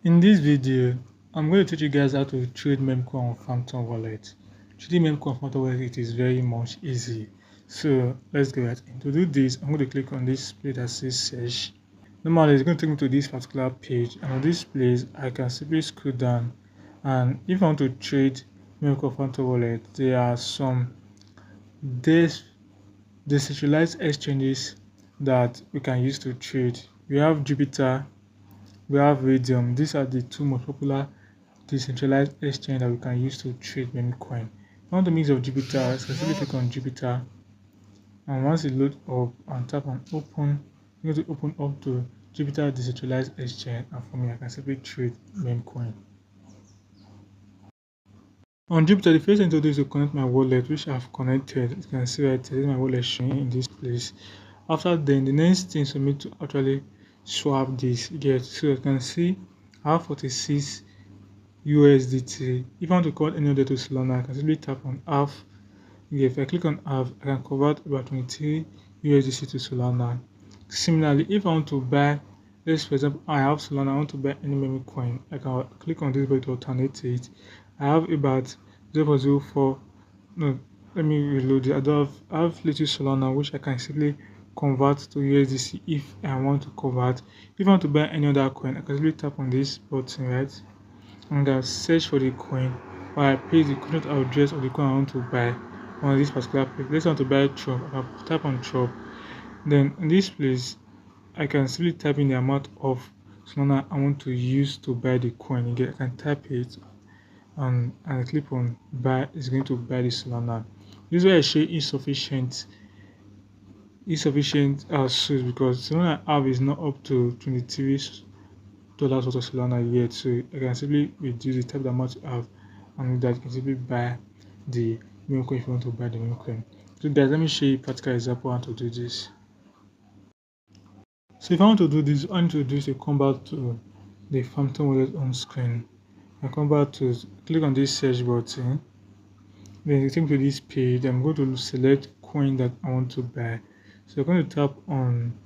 In this video, I'm going to teach you guys how to trade Memecoin on Phantom Wallet. Trading Memecoin on Phantom Wallet, it is very much easy. So let's go right in. To do this, I'm going to click on this place that says search. Normally, it's going to take me to this particular page, and on this place, I can simply scroll down. And if I want to trade Memecoin Phantom Wallet, there are some decentralized exchanges that we can use to trade. We have Jupiter, we have Radium. These are the two most popular decentralized exchange that we can use to trade Memecoin. If I want to mix of Jupiter, so simply click on Jupiter, and once it loads up and tap on open, you're going to open up to Jupiter decentralized exchange, and for me I can simply trade Memecoin. On Jupiter, the first thing to do is to connect my wallet, which I've connected. You can see right there, my wallet showing in this place. After then, the next thing is for me to actually swap this. So you can see I have 46 USDT. If I want to convert any of that to Solana, I can simply tap on half. If I click on half, I can convert about 23 USDT to Solana. Similarly, if I want to buy, let's for example, I have Solana, I want to buy any Memecoin, I can click on this button to alternate it. I have about 0.04. No, let me reload it. I have little Solana, which I can simply convert to USDC if I want to convert. If I want to buy any other coin, I can simply tap on this button, right? And I search for the coin, or I paste the contract address of the coin I want to buy on this particular page. Let's want to buy Trop. I can tap on Trop. Then in this place, I can simply type in the amount of Solana I want to use to buy the coin. Again, I can type it and I click on buy. It's going to buy the Solana. This is why I show insufficient source, because Solana I have is not up to $23 worth of Solana yet. So I can simply reduce the type of amount you have, and with that you can simply buy the Memecoin if you want to buy the Memecoin. So guys, let me show you a practical example how to do this. So if I want to do this, I need to do is to come back to the Phantom Wallet on screen. I come back to click on this search button. Then you take me to this page. I'm going to select coin that I want to buy. So I'm going to tap on,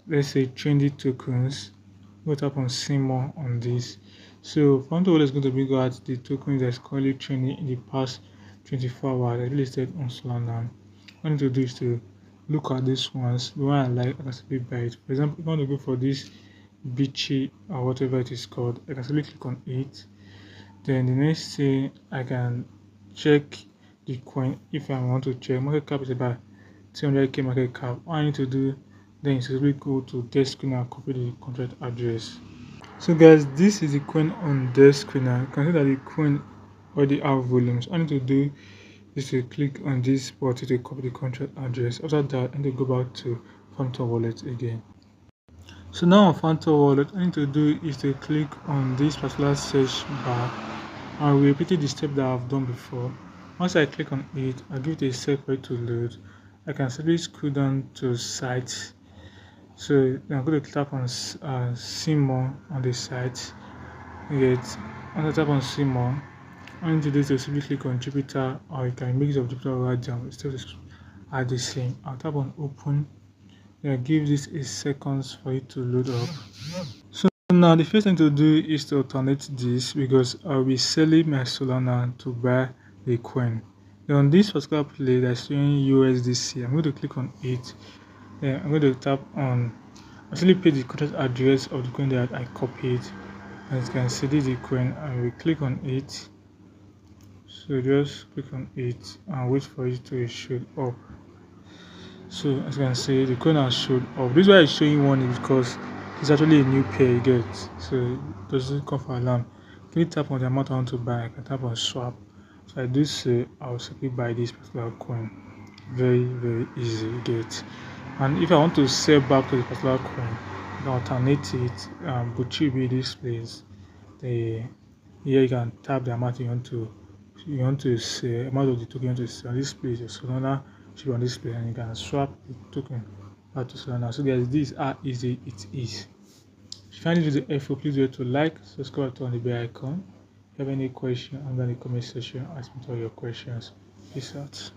let's say, trendy tokens. I'm going to tap on see more on this. So Phantom Wallet is going to bring out the token that's currently trending in the past 24 hours. I listed on Solana. What I need to do is to look at these ones. The one I like, I can simply buy it. For example, if I want to go for this beachy or whatever it is called, I can simply click on it. Then the next thing, I can check the coin if I want to check. Market cap is about 200k market cap. All I need to do then is simply go to dexscreener and copy the contract address. So guys, this is the coin on dexscreener. You can see that the coin already have volumes. All I need to do is to click on this button to copy the contract address. After that, I need to go back to Phantom Wallet again. So now on Phantom Wallet, I need to do is to click on this particular search bar, and we repeated the step that I've done before. Once I click on it, I give it a sec for it to load. I can simply scroll down to sites. So I'm going to tap on see more on the site. Once I tap on see more, all I need to do is to simply click on Jupiter, or you can mix of Jupiter or Radium. It's still are the same. I'll tap on open. Then give this a seconds for it to load up. So now the first thing to do is to alternate this, because I'll be selling my Solana to buy the coin. Then on this particular play that's showing USDC, I'm going to click on it. Then I'm going to tap on actually paste the contract address of the coin that I copied. As you can see, this is the coin, and we click on it. So just click on it and wait for it to show up. So as you can see, the coin has showed up. This is why I'm showing one is because it's actually a new pair you get, so it doesn't come for alarm. Can you tap on the amount I want to buy? I can tap on swap. So I do say I'll simply buy this particular coin. Very easy you get. And if I want to sell back to the particular coin, I can alternate it, but should be this place. Here you can tap the amount you want to sell, amount of the token you want to sell. This place is Solana should be on this place, and you can swap the token back to Solana. So guys, this is how easy it is. If you find this video helpful, please do to like, subscribe, turn on the bell icon. If you have any question under the comment section, ask me all your questions. Peace out.